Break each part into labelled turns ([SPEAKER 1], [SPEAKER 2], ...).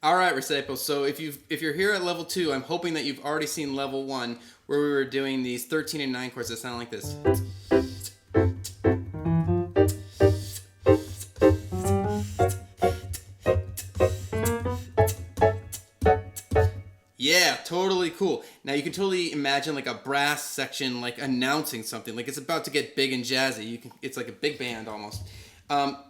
[SPEAKER 1] All right, Raciti. So if you're here at level 2, I'm hoping that you've already seen level 1, where we were doing these 13 and 9 chords that sound like this. Yeah, totally cool. Now you can totally imagine like a brass section like announcing something, like it's about to get big and jazzy. It's like a big band almost.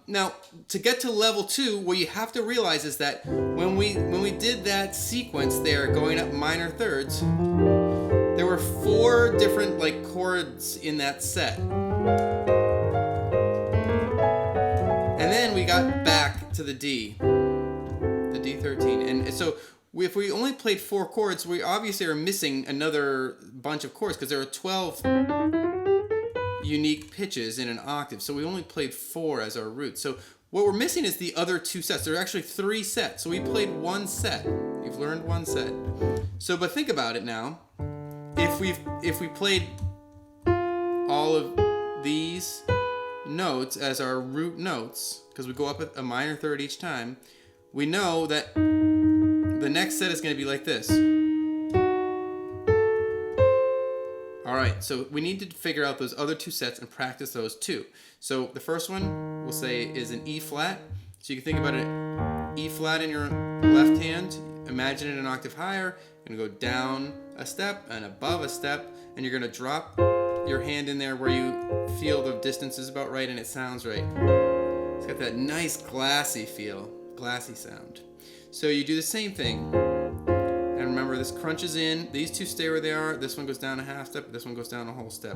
[SPEAKER 1] Now, to get to level 2, what you have to realize is that when we did that sequence there, going up minor thirds, there were 4 different like chords in that set. And then we got back to the D, the D13. And so if we only played 4 chords, we obviously are missing another bunch of chords because there are 12 unique pitches in an octave, so we only played 4 as our root. So what we're missing is the other 2 sets. There are actually 3 sets, so we played 1 set. You've learned 1 set. So, but think about it now. If we played all of these notes as our root notes, because we go up a minor third each time, we know that the next set is going to be like this. Alright, so we need to figure out those other 2 sets and practice those too. So the first one, we'll say, is an E flat. So you can think about it, E flat in your left hand, imagine it an octave higher, you're going to go down a step and above a step, and you're going to drop your hand in there where you feel the distance is about right and it sounds right. It's got that nice glassy feel, glassy sound. So you do the same thing. And remember, this crunches in, these 2 stay where they are, this one goes down a half step, this one goes down a whole step.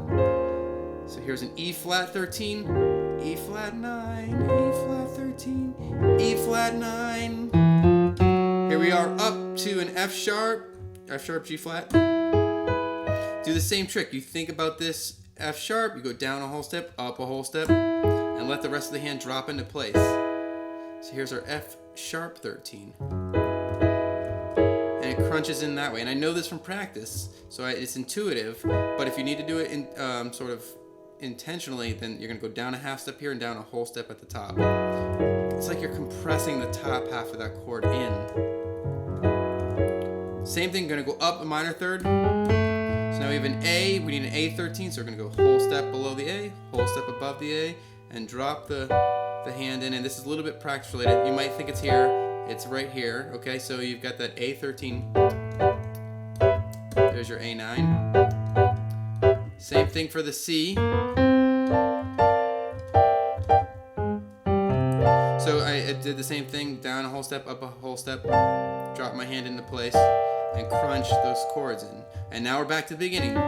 [SPEAKER 1] So here's an E flat 13, E flat 9, E flat 13, E flat 9. Here we are up to an F sharp, G flat. Do the same trick. You think about this F sharp, you go down a whole step, up a whole step, and let the rest of the hand drop into place. So here's our F sharp 13. And it crunches in that way. And I know this from practice, so it's intuitive, but if you need to do it in sort of intentionally, then you're going to go down a half step here and down a whole step at the top. It's like you're compressing the top half of that chord in. Same thing, going to go up a minor third. So now we have an A, we need an A13, so we're going to go whole step below the A, whole step above the A, and drop the hand in. And this is a little bit practice related. You might think it's here. It's right here, okay? So you've got that A13. There's your A9. Same thing for the C. So I did the same thing, down a whole step, up a whole step, drop my hand into place, and crunch those chords in. And now we're back to the beginning.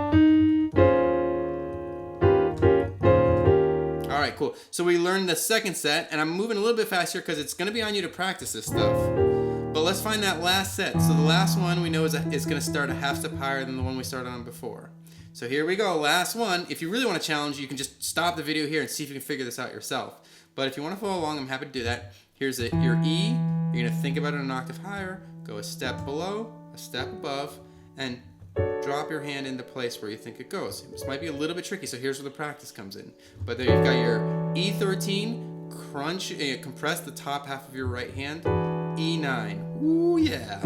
[SPEAKER 1] Alright, cool. So we learned the second set, and I'm moving a little bit faster because it's going to be on you to practice this stuff. But let's find that last set. So the last one we know is going to start a half step higher than the one we started on before. So here we go, last one. If you really want to challenge, you can just stop the video here and see if you can figure this out yourself. But if you want to follow along, I'm happy to do that. Here's your E. You're going to think about it an octave higher, go a step below, a step above, and drop your hand into place where you think it goes. This might be a little bit tricky, so here's where the practice comes in. But there you've got your E13, crunch, compress the top half of your right hand, E9. Ooh, yeah.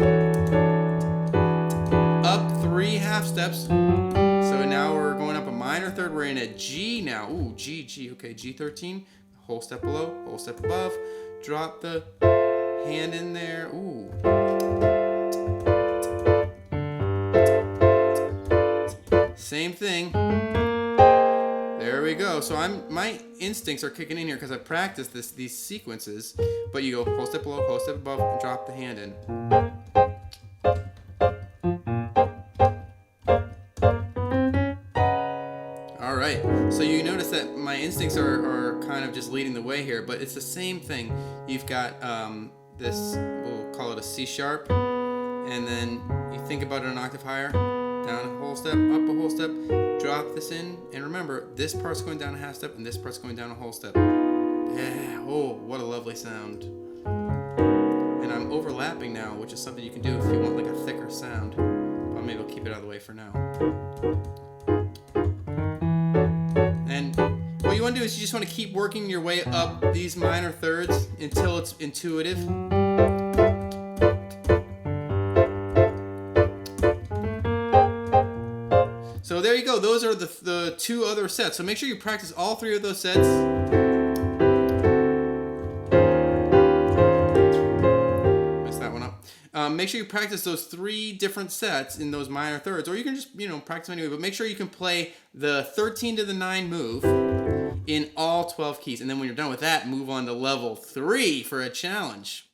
[SPEAKER 1] Up 3 half steps. So now we're going up a minor third. We're in a G now. Ooh, G, G. Okay, G13, whole step below, whole step above. Drop the hand in there. Ooh. Same thing. There we go. So my instincts are kicking in here because I've practiced these sequences. But you go whole step below, whole step above, and drop the hand in. Alright, so you notice that my instincts are kind of just leading the way here, but it's the same thing. You've got this, we'll call it a C sharp, and then you think about it an octave higher. Down a whole step, up a whole step, drop this in, and remember, this part's going down a half step, and this part's going down a whole step. Yeah, oh, what a lovely sound. And I'm overlapping now, which is something you can do if you want like a thicker sound. But maybe I'll keep it out of the way for now. And what you want to do is you just want to keep working your way up these minor thirds until it's intuitive. go. Those are the 2 other sets. So make sure you practice all 3 of those sets. Messed that one up. Make sure you practice those 3 different sets in those minor thirds, or you can just, practice anyway, but make sure you can play the 13 to the 9 move in all 12 keys. And then when you're done with that, move on to level 3 for a challenge.